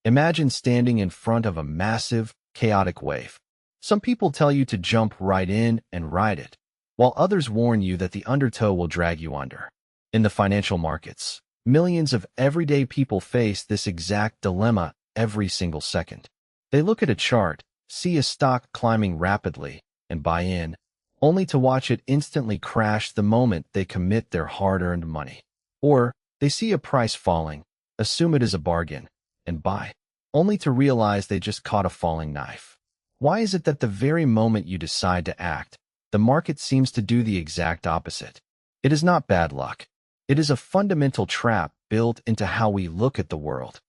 Imagine standing in front of a massive, chaotic wave. Some people tell you to jump right in and ride it, while others warn you that the undertow will drag you under. In the financial markets, millions of everyday people face this exact dilemma every single second. They look at a chart, see a stock climbing rapidly, and buy in, only to watch it instantly crash the moment they commit their hard-earned money. Or they see a price falling, assume it is a bargain, and buy, only to realize they just caught a falling knife. Why is it that the very moment you decide to act, the market seems to do the exact opposite? It is not bad luck. It is a fundamental trap built into how we look at the world.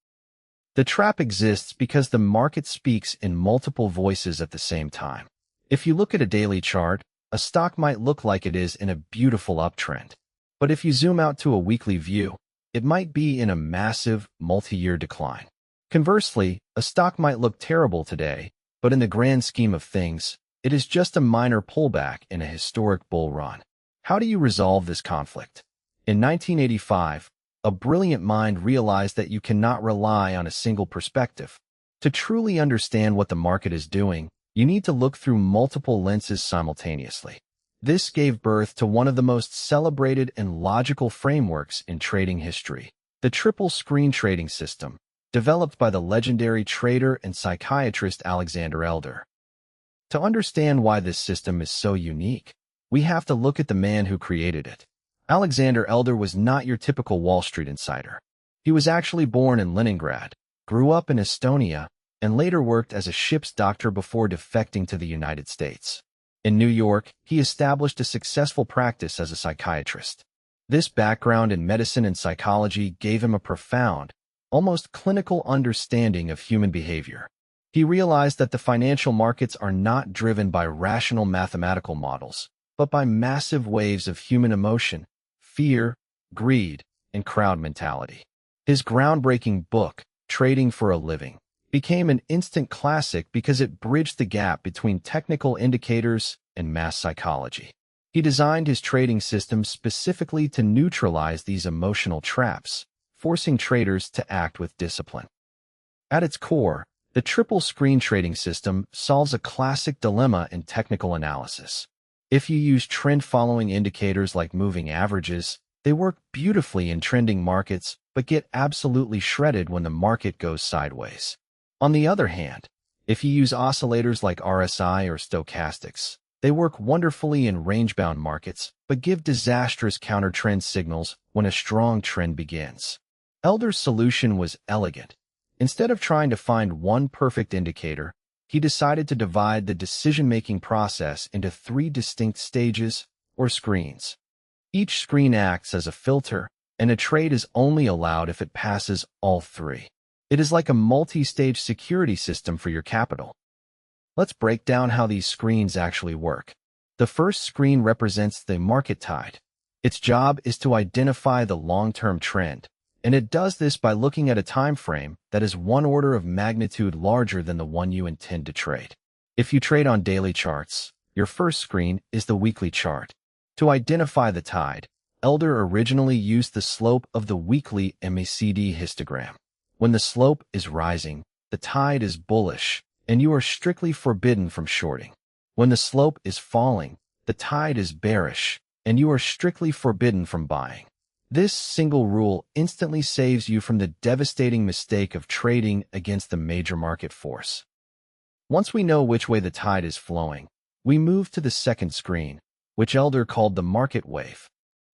The trap exists because the market speaks in multiple voices at the same time. If you look at a daily chart, a stock might look like it is in a beautiful uptrend. But if you zoom out to a weekly view, it might be in a massive, multi-year decline. Conversely, a stock might look terrible today, but in the grand scheme of things, it is just a minor pullback in a historic bull run. How do you resolve this conflict? In 1985, a brilliant mind realized that you cannot rely on a single perspective. To truly understand what the market is doing, you need to look through multiple lenses simultaneously. This gave birth to one of the most celebrated and logical frameworks in trading history, the triple screen trading system, developed by the legendary trader and psychiatrist Alexander Elder. To understand why this system is so unique, we have to look at the man who created it. Alexander Elder was not your typical Wall Street insider. He was actually born in Leningrad, grew up in Estonia, and later worked as a ship's doctor before defecting to the United States. In New York, he established a successful practice as a psychiatrist. This background in medicine and psychology gave him a profound, almost clinical understanding of human behavior. He realized that the financial markets are not driven by rational mathematical models, but by massive waves of human emotion, fear, greed, and crowd mentality. His groundbreaking book, Trading for a Living, became an instant classic because it bridged the gap between technical indicators and mass psychology. He designed his trading system specifically to neutralize these emotional traps, forcing traders to act with discipline. At its core, the triple screen trading system solves a classic dilemma in technical analysis. If you use trend-following indicators like moving averages, they work beautifully in trending markets but get absolutely shredded when the market goes sideways. On the other hand, if you use oscillators like RSI or stochastics, they work wonderfully in range-bound markets but give disastrous counter-trend signals when a strong trend begins. Elder's solution was elegant. Instead of trying to find one perfect indicator, he decided to divide the decision-making process into 3 distinct stages, or screens. Each screen acts as a filter, and a trade is only allowed if it passes all 3. It is like a multi-stage security system for your capital. Let's break down how these screens actually work. The first screen represents the market tide. Its job is to identify the long-term trend, and it does this by looking at a time frame that is 1 order of magnitude larger than the one you intend to trade. If you trade on daily charts, your first screen is the weekly chart. To identify the tide, Elder originally used the slope of the weekly MACD histogram. When the slope is rising, the tide is bullish, and you are strictly forbidden from shorting. When the slope is falling, the tide is bearish, and you are strictly forbidden from buying. This single rule instantly saves you from the devastating mistake of trading against the major market force. Once we know which way the tide is flowing, we move to the second screen, which Elder called the market wave.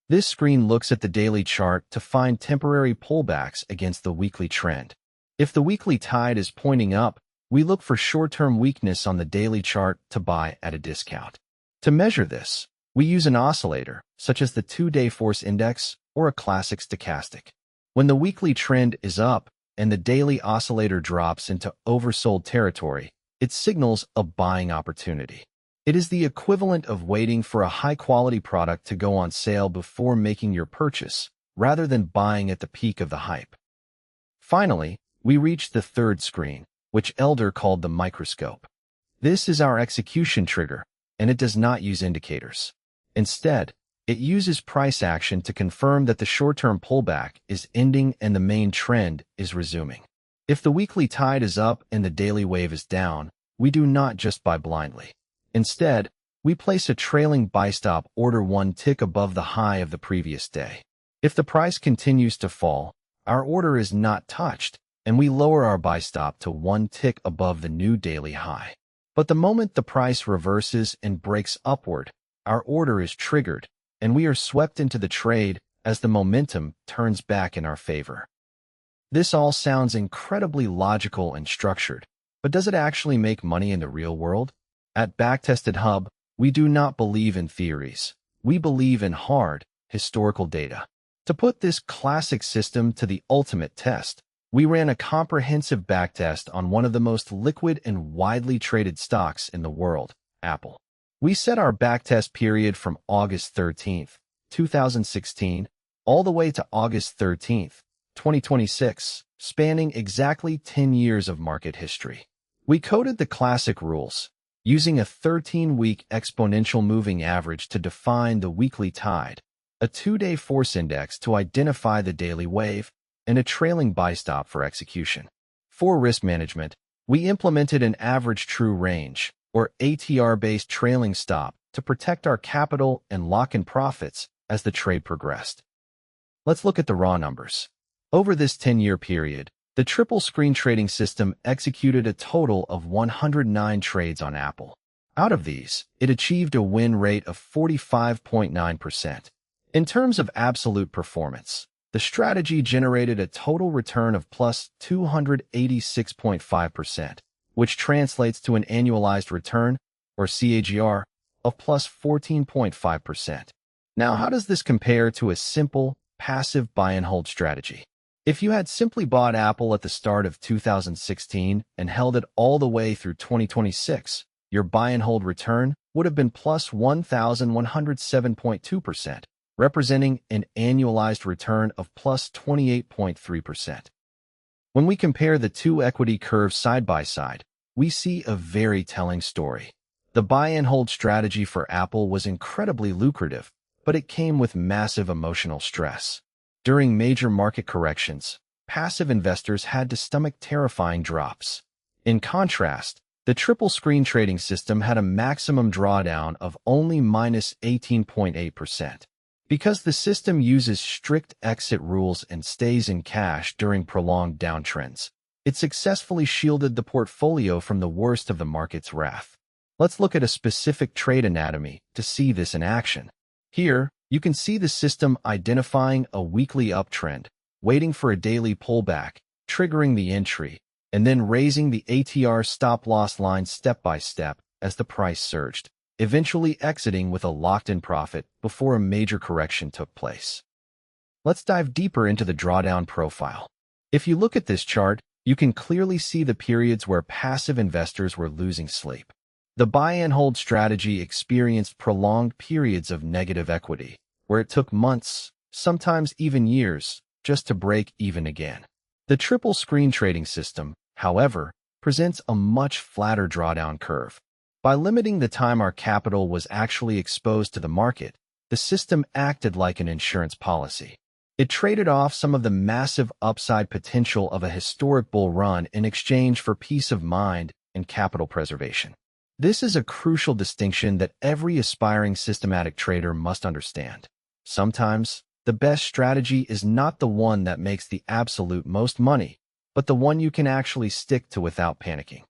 This screen looks at the daily chart to find temporary pullbacks against the weekly trend. If the weekly tide is pointing up, we look for short-term weakness on the daily chart to buy at a discount. To measure this, we use an oscillator, such as the 2-day force index or a classic stochastic. When the weekly trend is up and the daily oscillator drops into oversold territory, it signals a buying opportunity. It is the equivalent of waiting for a high-quality product to go on sale before making your purchase, rather than buying at the peak of the hype. Finally, we reach the third screen, which Elder called the microscope. This is our execution trigger, and it does not use indicators. Instead, it uses price action to confirm that the short-term pullback is ending and the main trend is resuming. If the weekly tide is up and the daily wave is down, we do not just buy blindly. Instead, we place a trailing buy stop order one tick above the high of the previous day. If the price continues to fall, our order is not touched, and we lower our buy stop to one tick above the new daily high. But the moment the price reverses and breaks upward, our order is triggered, and we are swept into the trade as the momentum turns back in our favor. This all sounds incredibly logical and structured, but does it actually make money in the real world? At Backtested Hub, we do not believe in theories. We believe in hard, historical data. To put this classic system to the ultimate test, we ran a comprehensive backtest on one of the most liquid and widely traded stocks in the world, Apple. We set our backtest period from August 13th, 2016, all the way to August 13th, 2026, spanning exactly 10 years of market history. We coded the classic rules, using a 13-week exponential moving average to define the weekly tide, a 2-day force index to identify the daily wave, and a trailing buy stop for execution. For risk management, we implemented an average true range, or ATR-based trailing stop, to protect our capital and lock in profits as the trade progressed. Let's look at the raw numbers. Over this 10-year period, the triple screen trading system executed a total of 109 trades on Apple. Out of these, it achieved a win rate of 45.9%. In terms of absolute performance, the strategy generated a total return of plus 286.5%, which translates to an annualized return, or CAGR, of plus 14.5%. Now, how does this compare to a simple, passive buy-and-hold strategy? If you had simply bought Apple at the start of 2016 and held it all the way through 2026, your buy-and-hold return would have been plus 1,107.2%, representing an annualized return of plus 28.3%. When we compare the two equity curves side by side, we see a very telling story. The buy-and-hold strategy for Apple was incredibly lucrative, but it came with massive emotional stress. During major market corrections, passive investors had to stomach terrifying drops. In contrast, the triple screen trading system had a maximum drawdown of only minus 18.8%. Because the system uses strict exit rules and stays in cash during prolonged downtrends, it successfully shielded the portfolio from the worst of the market's wrath. Let's look at a specific trade anatomy to see this in action. Here, you can see the system identifying a weekly uptrend, waiting for a daily pullback, triggering the entry, and then raising the ATR stop-loss line step by step as the price surged, eventually exiting with a locked-in profit before a major correction took place. Let's dive deeper into the drawdown profile. If you look at this chart, you can clearly see the periods where passive investors were losing sleep. The buy-and-hold strategy experienced prolonged periods of negative equity, where it took months, sometimes even years, just to break even again. The triple screen trading system, however, presents a much flatter drawdown curve. By limiting the time our capital was actually exposed to the market, the system acted like an insurance policy. It traded off some of the massive upside potential of a historic bull run in exchange for peace of mind and capital preservation. This is a crucial distinction that every aspiring systematic trader must understand. Sometimes, the best strategy is not the one that makes the absolute most money, but the one you can actually stick to without panicking.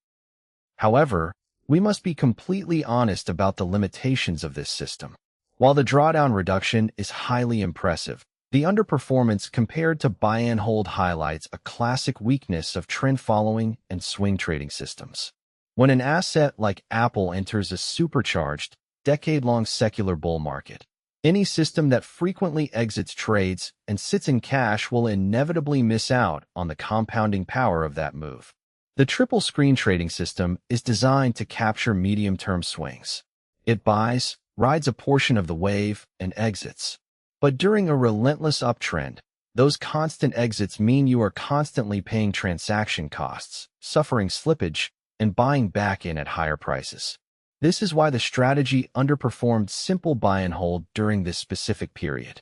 However, we must be completely honest about the limitations of this system. While the drawdown reduction is highly impressive, the underperformance compared to buy-and-hold highlights a classic weakness of trend-following and swing trading systems. When an asset like Apple enters a supercharged, decade-long secular bull market, any system that frequently exits trades and sits in cash will inevitably miss out on the compounding power of that move. The triple screen trading system is designed to capture medium-term swings. It buys, rides a portion of the wave, and exits. But during a relentless uptrend, those constant exits mean you are constantly paying transaction costs, suffering slippage, and buying back in at higher prices. This is why the strategy underperformed simple buy and hold during this specific period.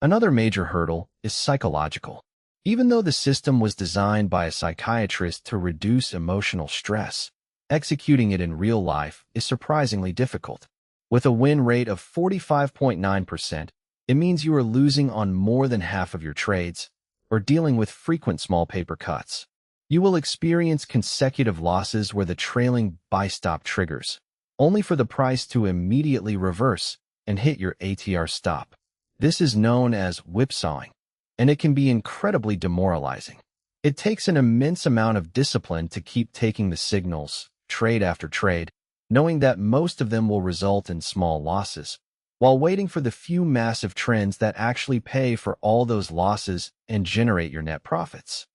Another major hurdle is psychological. Even though the system was designed by a psychiatrist to reduce emotional stress, executing it in real life is surprisingly difficult. With a win rate of 45.9%, it means you are losing on more than half of your trades or dealing with frequent small paper cuts. You will experience consecutive losses where the trailing buy stop triggers, only for the price to immediately reverse and hit your ATR stop. This is known as whipsawing, and it can be incredibly demoralizing. It takes an immense amount of discipline to keep taking the signals, trade after trade, knowing that most of them will result in small losses, while waiting for the few massive trends that actually pay for all those losses and generate your net profits.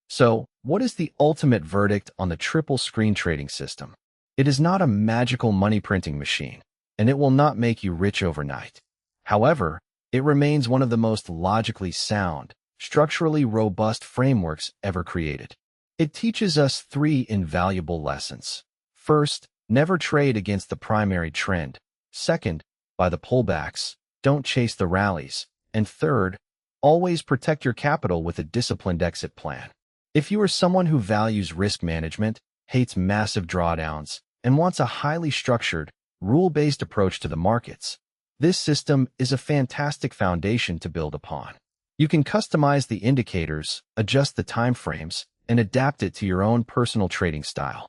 So, what is the ultimate verdict on the triple screen trading system? It is not a magical money printing machine, and it will not make you rich overnight. However, it remains one of the most logically sound, structurally robust frameworks ever created. It teaches us three invaluable lessons. First, never trade against the primary trend. Second, buy the pullbacks, don't chase the rallies. And third, always protect your capital with a disciplined exit plan. If you are someone who values risk management, hates massive drawdowns, and wants a highly structured, rule-based approach to the markets, this system is a fantastic foundation to build upon. You can customize the indicators, adjust the timeframes, and adapt it to your own personal trading style.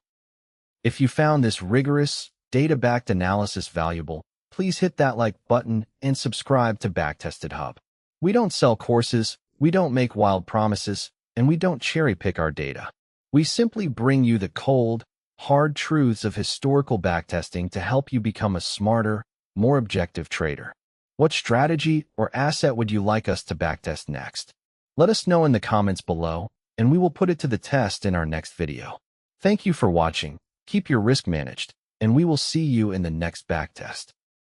If you found this rigorous, data-backed analysis valuable, please hit that like button and subscribe to Backtested Hub. We don't sell courses, we don't make wild promises, and we don't cherry-pick our data. We simply bring you the cold, hard truths of historical backtesting to help you become a smarter, more objective trader. What strategy or asset would you like us to backtest next? Let us know in the comments below, and we will put it to the test in our next video. Thank you for watching, keep your risk managed, and we will see you in the next backtest.